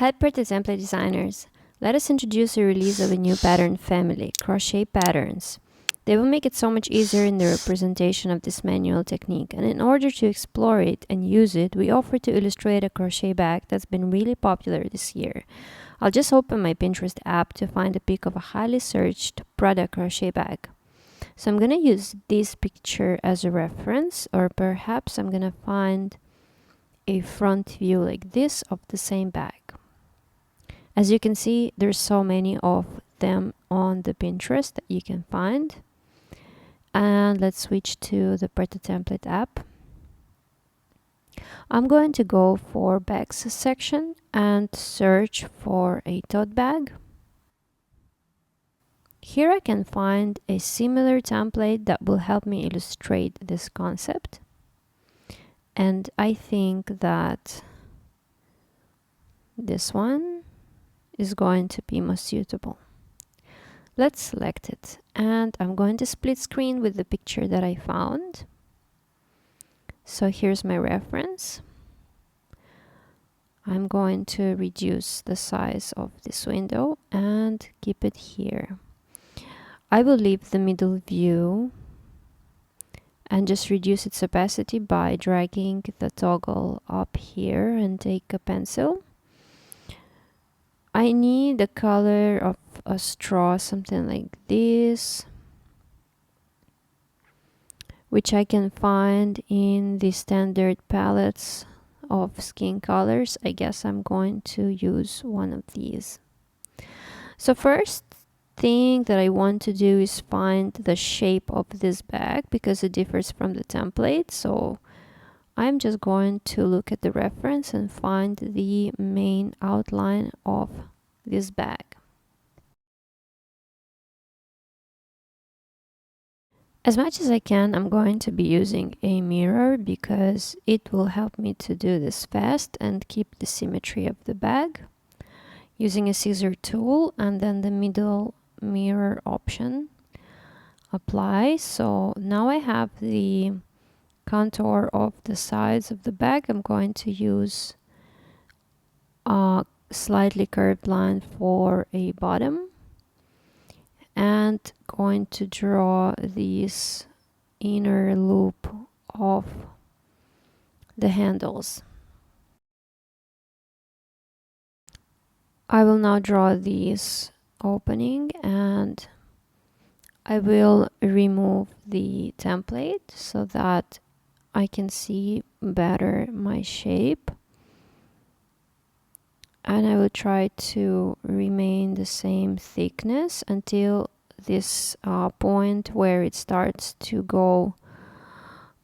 Hi Prêt-à-Template designers, let us introduce the release of a new pattern family, Crochet Patterns. They will make it so much easier in the representation of this manual technique, and in order to explore it and use it, we offer to illustrate a crochet bag that's been really popular this year. I'll just open my Pinterest app to find a pic of a highly searched Prada crochet bag. So I'm going to use this picture as a reference, or perhaps I'm going to find a front view like this of the same bag. As you can see, there's so many of them on the Pinterest that you can find. And let's switch to the Prêt-à-Template app. I'm going to go for bags section and search for a tote bag. Here I can find a similar template that will help me illustrate this concept. And I think that this one is going to be most suitable. Let's select it, and I'm going to split screen with the picture that I found. So here's my reference. I'm going to reduce the size of this window and keep it here. I will leave the middle view and just reduce its opacity by dragging the toggle up here and take a pencil. I need a color of a straw, something like this, which I can find in the standard palettes of skin colors. I guess I'm going to use one of these. So first thing that I want to do is find the shape of this bag because it differs from the template. So I'm just going to look at the reference and find the main outline of this bag. As much as I can, I'm going to be using a mirror because it will help me to do this fast and keep the symmetry of the bag. Using a scissor tool and then the middle mirror option. Apply. So now I have the contour of the sides of the bag. I'm going to use a slightly curved line for a bottom and going to draw this inner loop of the handles. I will now draw this opening and I will remove the template so that I can see better my shape, and I will try to remain the same thickness until this point where it starts to go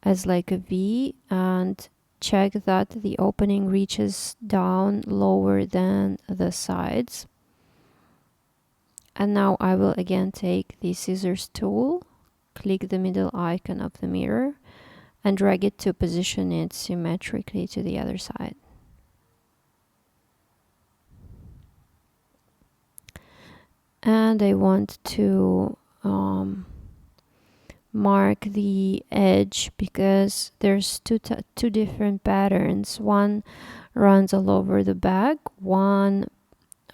as like a V, and check that the opening reaches down lower than the sides. And now I will again take the scissors tool, click the middle icon of the mirror and drag it to position it symmetrically to the other side. And I want to mark the edge because there's two different patterns. One runs all over the bag, one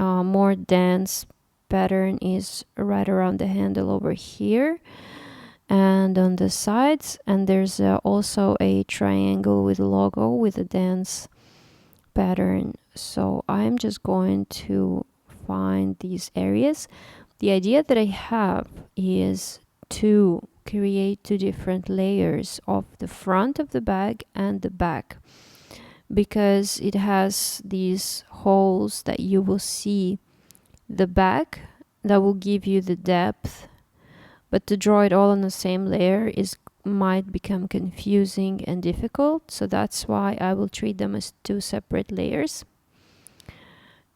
more dense pattern is right around the handle over here and on the sides, and there's also a triangle with logo with a dense pattern. So I'm just going to find these areas. The idea that I have is to create two different layers of the front of the bag and the back, because it has these holes that you will see the back that will give you the depth, but to draw it all on the same layer might become confusing and difficult, so that's why I will treat them as two separate layers.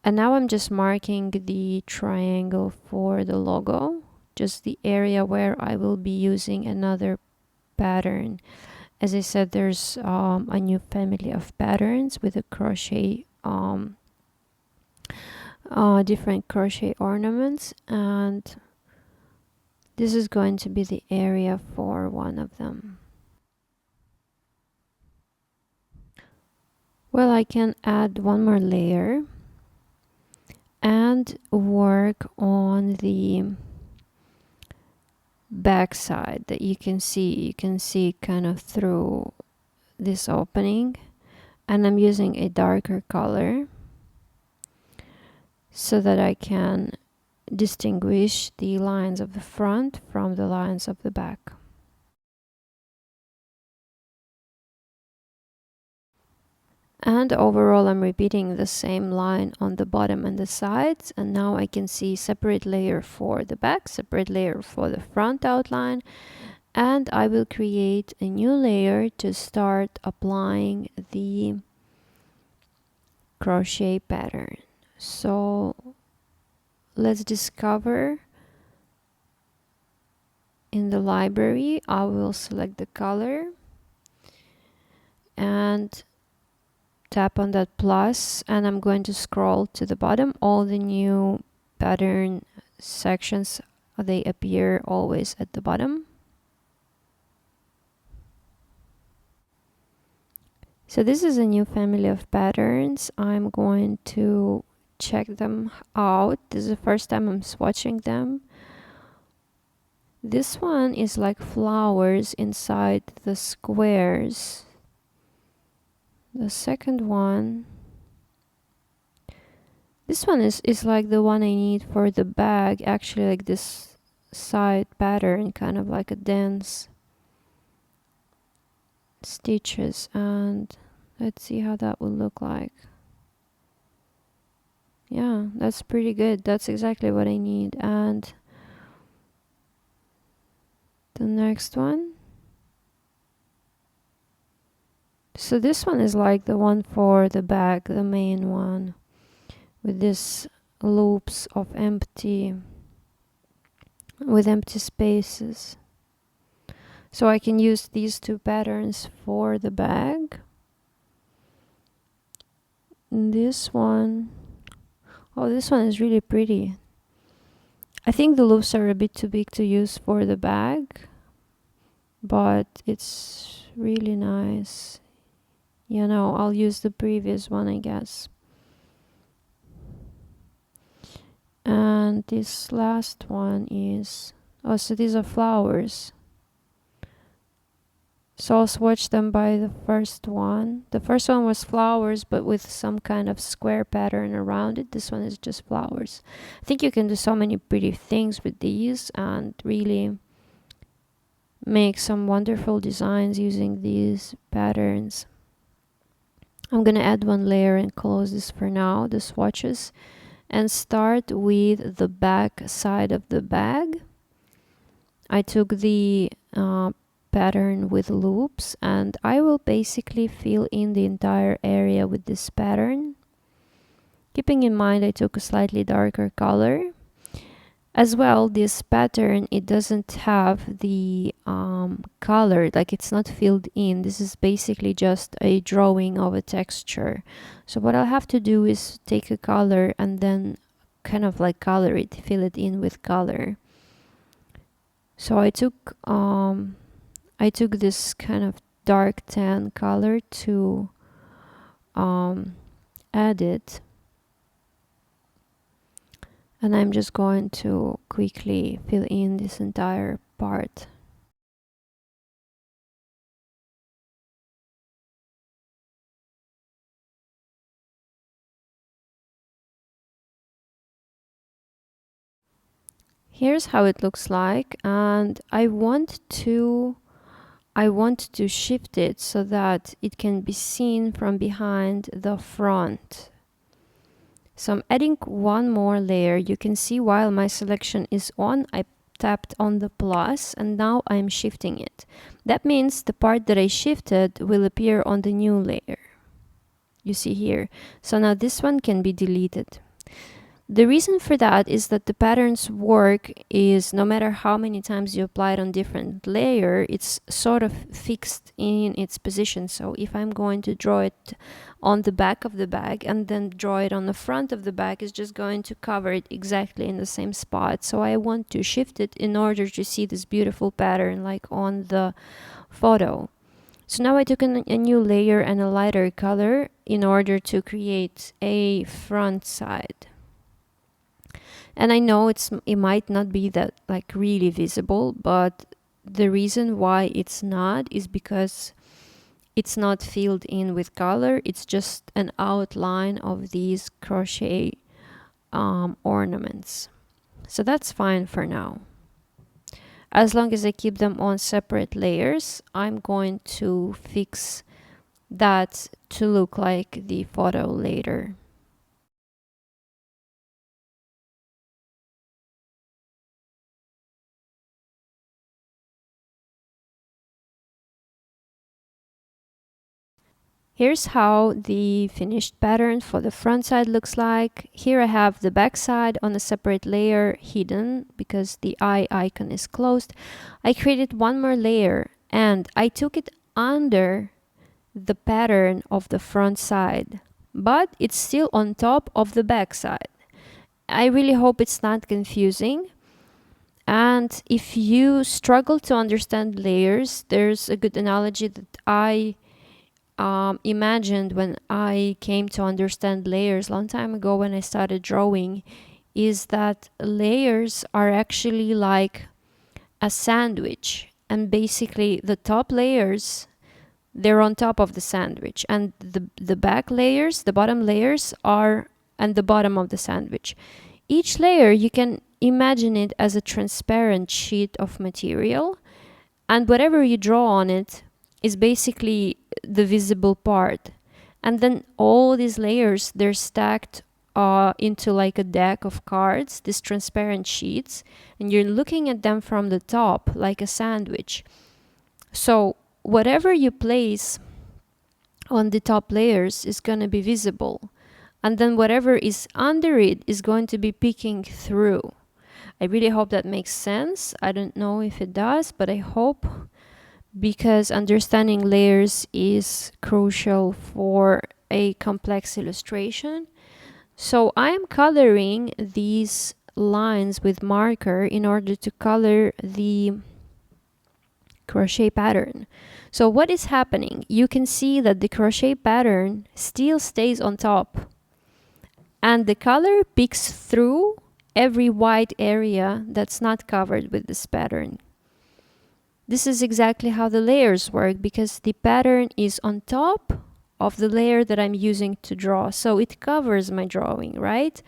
And now I'm just marking the triangle for the logo, just the area where I will be using another pattern. As I said, there's a new family of patterns with a crochet different crochet ornaments, and this is going to be the area for one of them. Well, I can add one more layer and work on the back side that you can see kind of through this opening, and I'm using a darker color so that I can distinguish the lines of the front from the lines of the back. And overall I'm repeating the same line on the bottom and the sides, and now I can see separate layer for the back, separate layer for the front outline, and I will create a new layer to start applying the crochet pattern. So let's discover in the library. I will select the color and tap on that plus, and I'm going to scroll to the bottom. All the new pattern sections, they appear always at the bottom. So this is a new family of patterns. I'm going to check them out. This is the first time I'm swatching them. This one is like flowers inside the squares. The second one, this one is like the one I need for the bag, actually, like this side pattern, kind of like a dense stitches, and let's see how that will look like. Yeah, that's pretty good. That's exactly what I need. And the next one, so this one is like the one for the bag, the main one, with this loops of empty spaces. So I can use these two patterns for the bag. And this one, oh, this one is really pretty. I think the loops are a bit too big to use for the bag, but it's really nice. You know, I'll use the previous one, I guess. And this last one is, oh, so these are flowers. So I'll swatch them by the first one. The first one was flowers, but with some kind of square pattern around it. This one is just flowers. I think you can do so many pretty things with these and really make some wonderful designs using these patterns. I'm gonna add one layer and close this for now, the swatches, and start with the back side of the bag. I took the pattern with loops, and I will basically fill in the entire area with this pattern, keeping in mind I took a slightly darker color. As well, this pattern, it doesn't have the color, like it's not filled in. This is basically just a drawing of a texture. So what I'll have to do is take a color and then kind of like color it, fill it in with color. So I took this kind of dark tan color to add it. And I'm just going to quickly fill in this entire part. Here's how it looks like, and I want to shift it so that it can be seen from behind the front. So I'm adding one more layer. You can see while my selection is on, I tapped on the plus, and now I'm shifting it. That means the part that I shifted will appear on the new layer. You see here. So now this one can be deleted. The reason for that is that the pattern's work is, no matter how many times you apply it on different layer, it's sort of fixed in its position. So if I'm going to draw it on the back of the bag and then draw it on the front of the bag, it's just going to cover it exactly in the same spot. So I want to shift it in order to see this beautiful pattern like on the photo. So now I took a new layer and a lighter color in order to create a front side. And I know it might not be that like really visible, but the reason why it's not is because it's not filled in with color. It's just an outline of these crochet ornaments. So that's fine for now. As long as I keep them on separate layers, I'm going to fix that to look like the photo later. Here's how the finished pattern for the front side looks like. Here I have the back side on a separate layer hidden because the eye icon is closed. I created one more layer and I took it under the pattern of the front side, but it's still on top of the back side. I really hope it's not confusing. And if you struggle to understand layers, there's a good analogy that I imagined when I came to understand layers a long time ago when I started drawing, is that layers are actually like a sandwich, and basically the top layers, they're on top of the sandwich, and the back layers, the bottom layers, are at the bottom of the sandwich. Each layer, you can imagine it as a transparent sheet of material, and whatever you draw on it is basically the visible part. And then all these layers, they're stacked into like a deck of cards, these transparent sheets, and you're looking at them from the top like a sandwich. So whatever you place on the top layers is going to be visible, and then whatever is under it is going to be peeking through. I really hope that makes sense. I don't know if it does, but I hope, because understanding layers is crucial for a complex illustration. So I am coloring these lines with marker in order to color the crochet pattern. So what is happening? You can see that the crochet pattern still stays on top, and the color peeks through every white area that's not covered with this pattern. This is exactly how the layers work, because the pattern is on top of the layer that I'm using to draw, so it covers my drawing, right?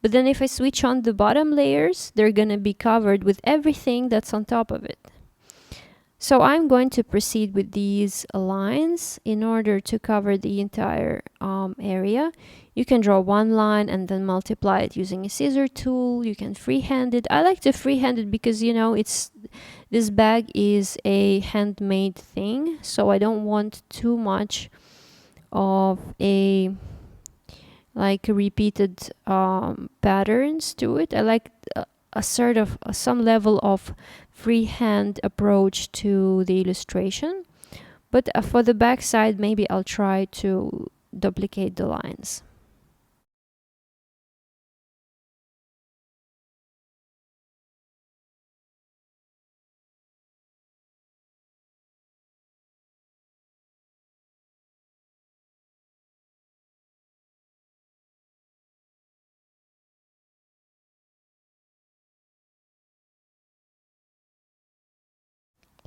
But then if I switch on the bottom layers, they're gonna be covered with everything that's on top of it. So I'm going to proceed with these lines in order to cover the entire area. You can draw one line and then multiply it using a scissor tool. You can freehand it. I like to freehand it because, you know, this bag is a handmade thing, so I don't want too much of a repeated patterns to it. I like a sort of some level of freehand approach to the illustration, but for the back side maybe I'll try to duplicate the lines.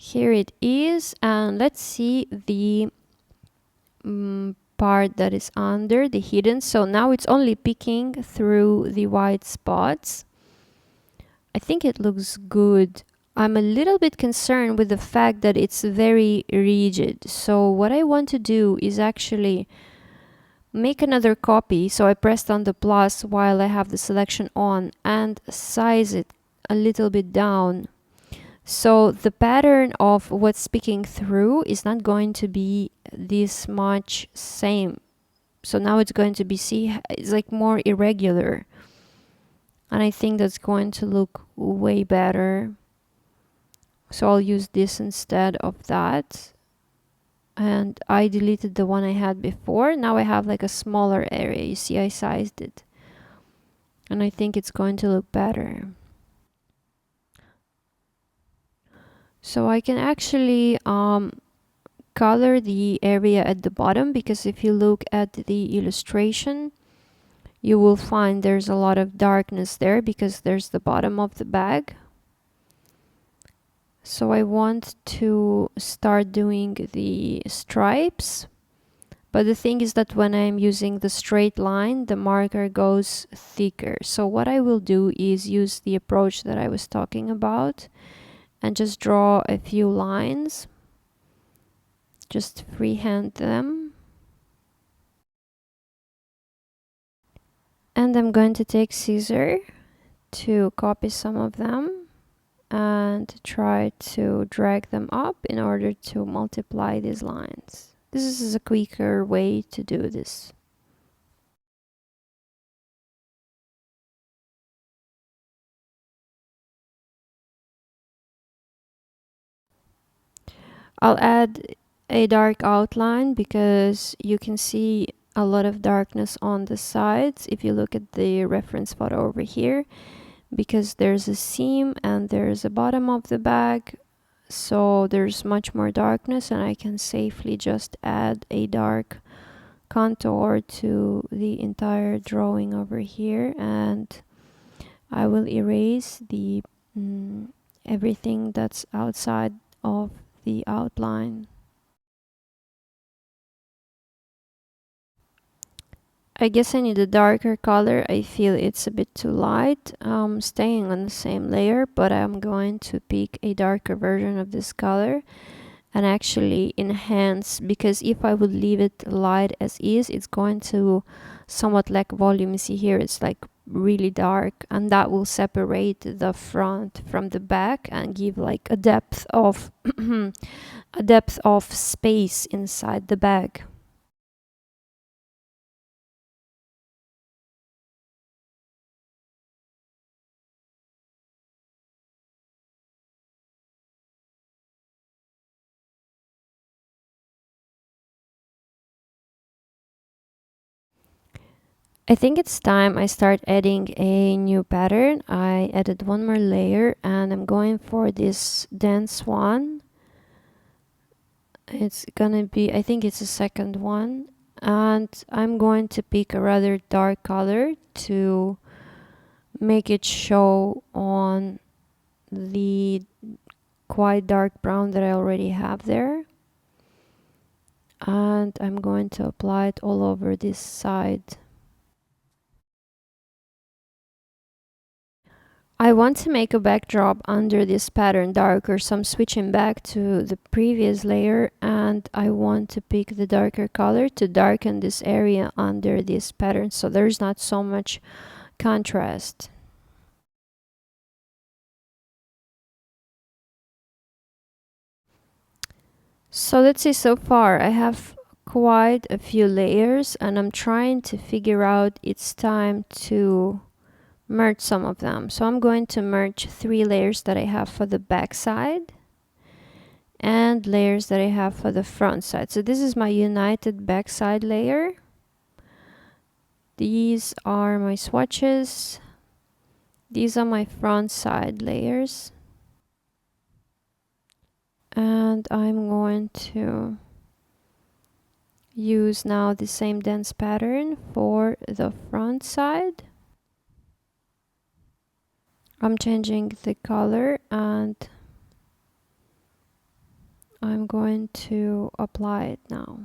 Here it is, and let's see the part that is under the hidden. So now it's only peeking through the white spots. I think it looks good. I'm a little bit concerned with the fact that it's very rigid. So what I want to do is actually make another copy. So I pressed on the plus while I have the selection on and size it a little bit down. So the pattern of what's peeking through is not going to be this much same. So now it's going to be, see, it's like more irregular. And I think that's going to look way better. So I'll use this instead of that. And I deleted the one I had before. Now I have like a smaller area. You see, I sized it. And I think it's going to look better. So I can actually color the area at the bottom, because if you look at the illustration, you will find there's a lot of darkness there because there's the bottom of the bag. So I want to start doing the stripes, but the thing is that when I'm using the straight line, the marker goes thicker. So what I will do is use the approach that I was talking about and just draw a few lines, just freehand them. And I'm going to take scissor to copy some of them and try to drag them up in order to multiply these lines. This is a quicker way to do this. I'll add a dark outline because you can see a lot of darkness on the sides if you look at the reference photo over here, because there's a seam and there's a bottom of the bag, so there's much more darkness, and I can safely just add a dark contour to the entire drawing over here, and I will erase the everything that's outside of the outline. I guess I need a darker color. I feel it's a bit too light. Staying on the same layer, but I'm going to pick a darker version of this color and actually enhance, because if I would leave it light as is, it's going to somewhat lack volume. You see here it's like really dark, and that will separate the front from the back and give like a depth of a depth of space inside the bag. I think it's time I start adding a new pattern. I added one more layer and I'm going for this dense one. It's gonna be, I think it's the second one, and I'm going to pick a rather dark color to make it show on the quite dark brown that I already have there, and I'm going to apply it all over this side. I want to make a backdrop under this pattern darker, so I'm switching back to the previous layer and I want to pick the darker color to darken this area under this pattern so there's not so much contrast. So let's see, so far I have quite a few layers and I'm trying to figure out it's time to merge some of them. So I'm going to merge 3 layers that I have for the back side and layers that I have for the front side. So this is my united back side layer. These are my swatches. These are my front side layers. And I'm going to use now the same dense pattern for the front side. I'm changing the color and I'm going to apply it now.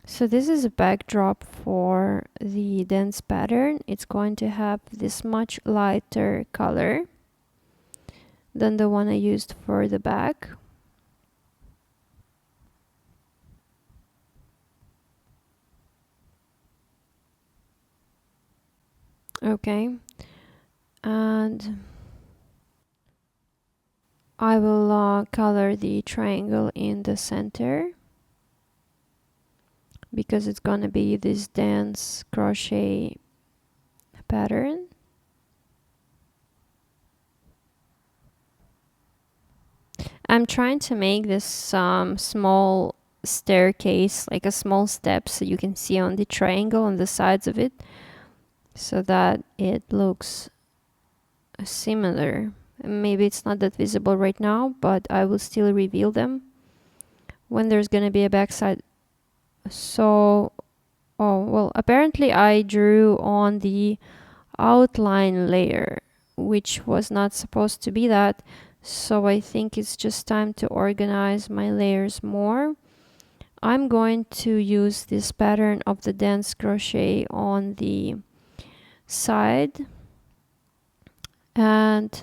So this is a backdrop for the dense pattern. It's going to have this much lighter color than the one I used for the back. Okay, and I will color the triangle in the center because it's gonna be this dense crochet pattern. I'm trying to make this small staircase, like a small step, so you can see on the triangle on the sides of it, so that it looks similar. Maybe it's not that visible right now, but I will still reveal them when there's gonna be a backside. So Oh, well, apparently I drew on the outline layer, which was not supposed to be that. So I think it's just time to organize my layers more. I'm going to use this pattern of the dense crochet on the side, and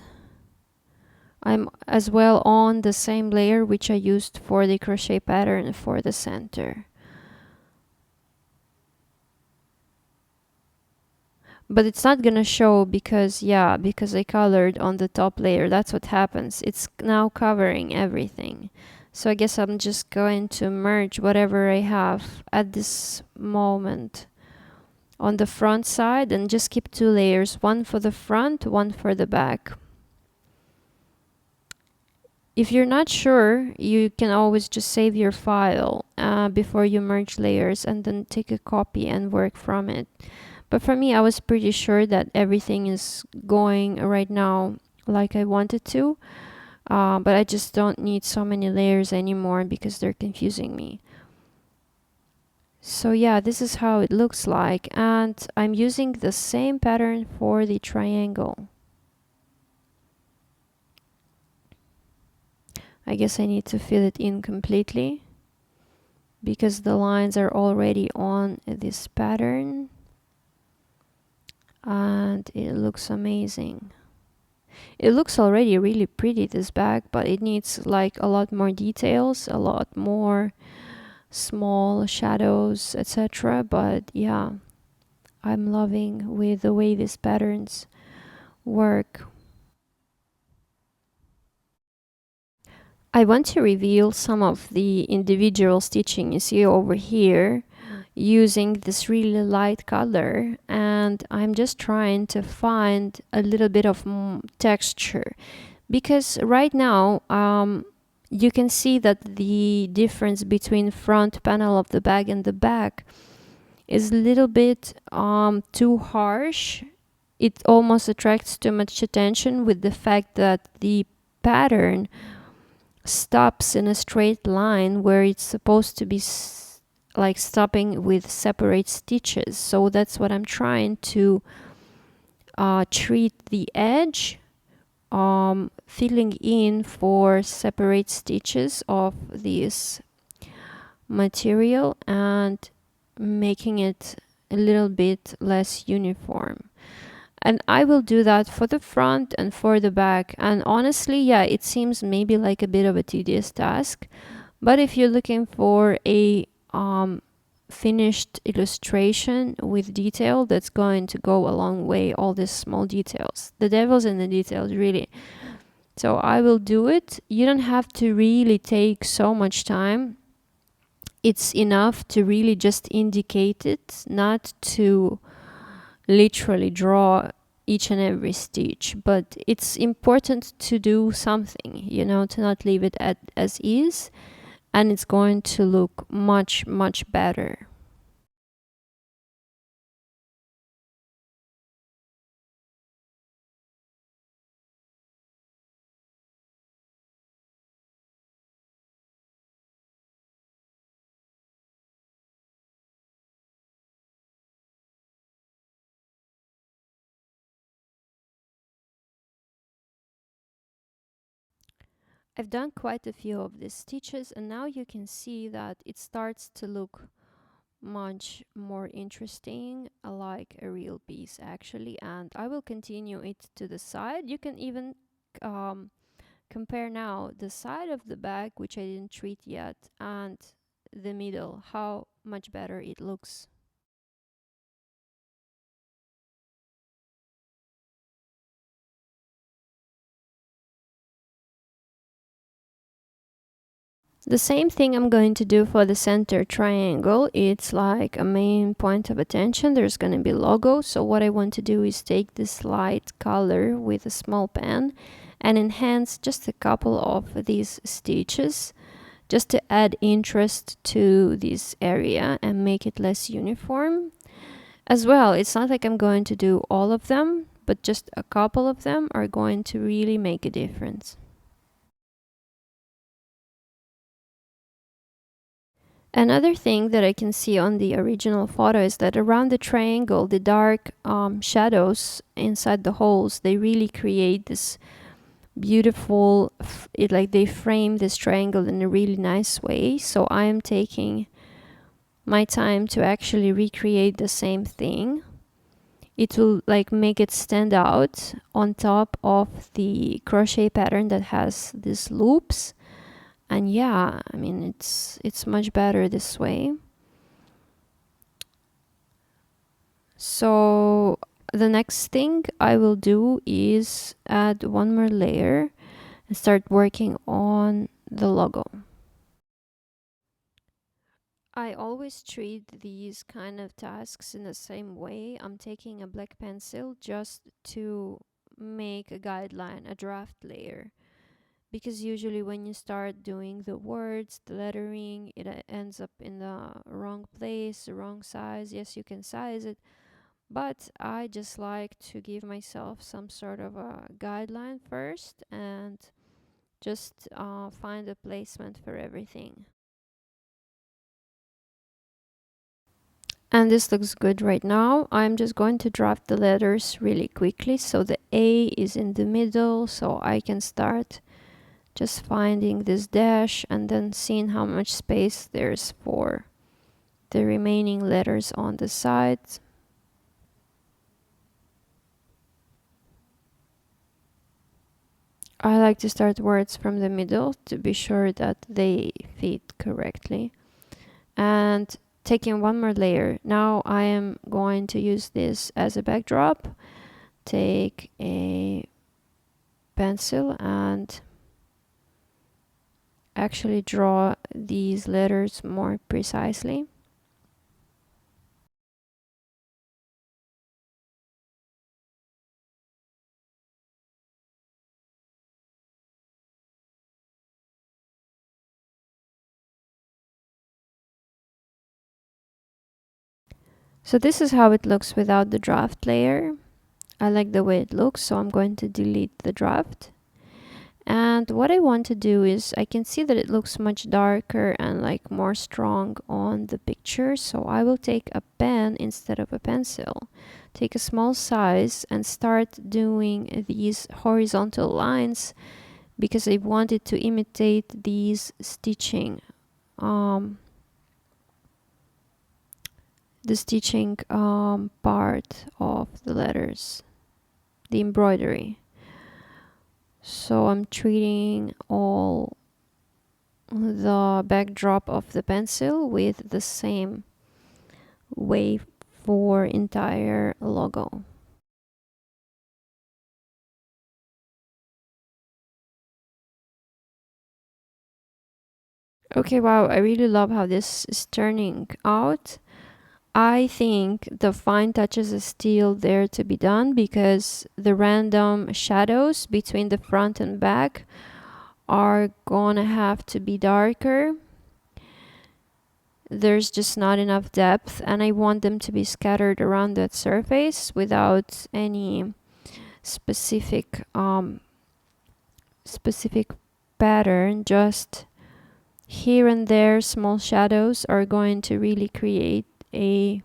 I'm as well on the same layer which I used for the crochet pattern for the center. But it's not gonna show because I colored on the top layer. That's what happens. It's now covering everything. So I guess I'm just going to merge whatever I have at this moment on the front side and just keep two layers, one for the front, one for the back. If you're not sure, you can always just save your file before you merge layers and then take a copy and work from it. But for me, I was pretty sure that everything is going right now like I wanted to. But I just don't need so many layers anymore because they're confusing me. So yeah, this is how it looks like. And I'm using the same pattern for the triangle. I guess I need to fill it in completely because the lines are already on this pattern. And it looks amazing. It looks already really pretty, this bag, but it needs like a lot more details, a lot more small shadows, etc. But yeah, I'm loving with the way these patterns work. I want to reveal some of the individual stitching you see over here using this really light color, and I'm just trying to find a little bit of texture because right now you can see that the difference between front panel of the bag and the back is a little bit too harsh. It almost attracts too much attention with the fact that the pattern stops in a straight line where it's supposed to be like stopping with separate stitches. So that's what I'm trying to treat the edge, filling in for separate stitches of this material and making it a little bit less uniform. And I will do that for the front and for the back. And honestly, yeah, it seems maybe like a bit of a tedious task. But if you're looking for a finished illustration with detail, that's going to go a long way, all these small details. The devil's in the details, really. So I will do it. You don't have to really take so much time. It's enough to really just indicate it, not to literally draw each and every stitch, but it's important to do something, you know, to not leave it as is, and it's going to look much better. I've done quite a few of these stitches, and now you can see that it starts to look much more interesting, like a real piece actually. And I will continue it to the side. You can even compare now the side of the bag, which I didn't treat yet, and the middle, how much better it looks. The same thing I'm going to do for the center triangle. It's like a main point of attention. There's going to be logo. So what I want to do is take this light color with a small pen and enhance just a couple of these stitches just to add interest to this area and make it less uniform. As well, it's not like I'm going to do all of them, but just a couple of them are going to really make a difference. Another thing that I can see on the original photo is that around the triangle, the dark shadows inside the holes, they really create this beautiful, like they frame this triangle in a really nice way. So I am taking my time to actually recreate the same thing. It will like make it stand out on top of the crochet pattern that has these loops. And yeah, I mean, it's much better this way. So the next thing I will do is add one more layer and start working on the logo. I always treat these kind of tasks in the same way. I'm taking a black pencil just to make a guideline, a draft layer. Because usually when you start doing the words, the lettering, it ends up in the wrong place, the wrong size. Yes, you can size it, but I just like to give myself some sort of a guideline first and just find a placement for everything. And this looks good right now. I'm just going to draft the letters really quickly. So the A is in the middle, so I can start just finding this dash and then seeing how much space there's for the remaining letters on the sides. I like to start words from the middle to be sure that they fit correctly. And taking one more layer. Now I am going to use this as a backdrop. Take a pencil and actually draw these letters more precisely. So this is how it looks without the draft layer. I like the way it looks, so I'm going to delete the draft. And what I want to do is, I can see that it looks much darker and like more strong on the picture, so I will take a pen instead of a pencil. Take a small size and start doing these horizontal lines because I wanted to imitate these stitching the stitching part of the letters, the embroidery. So I'm treating all the backdrop of the pencil with the same way for entire logo. Okay, wow, I really love how this is turning out. I think the fine touches are still there to be done because the random shadows between the front and back are gonna have to be darker. There's just not enough depth and I want them to be scattered around that surface without any specific specific pattern. Just here and there small shadows are going to really create a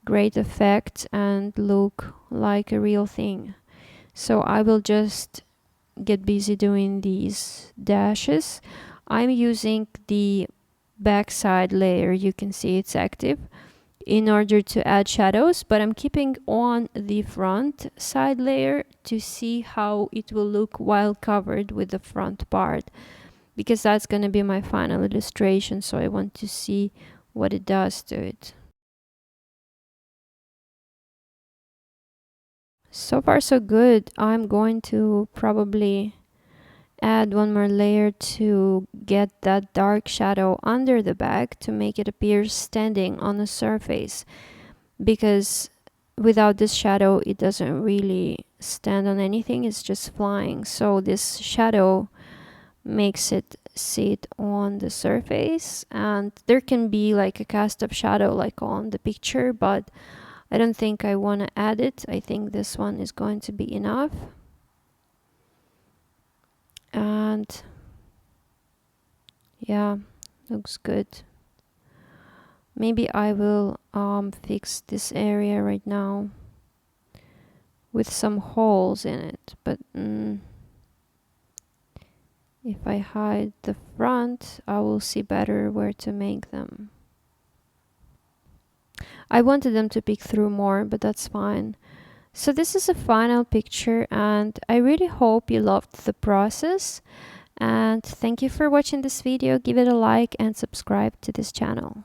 great effect and look like a real thing. So I will just get busy doing these dashes. I'm using the backside layer, you can see it's active, in order to add shadows, but I'm keeping on the front side layer to see how it will look while covered with the front part, because that's going to be my final illustration, so I want to see what it does to it. So far so good. I'm going to probably add one more layer to get that dark shadow under the bag to make it appear standing on the surface, because without this shadow it doesn't really stand on anything, it's just flying. So this shadow makes it sit on the surface, and there can be like a cast up shadow like on the picture, but I don't think I want to add it. I think this one is going to be enough. And yeah, looks good. maybe I will fix this area right now with some holes in it, but if I hide the front, I will see better where to make them. I wanted them to peek through more, but that's fine. So this is a final picture, and I really hope you loved the process. And thank you for watching this video. Give it a like and subscribe to this channel.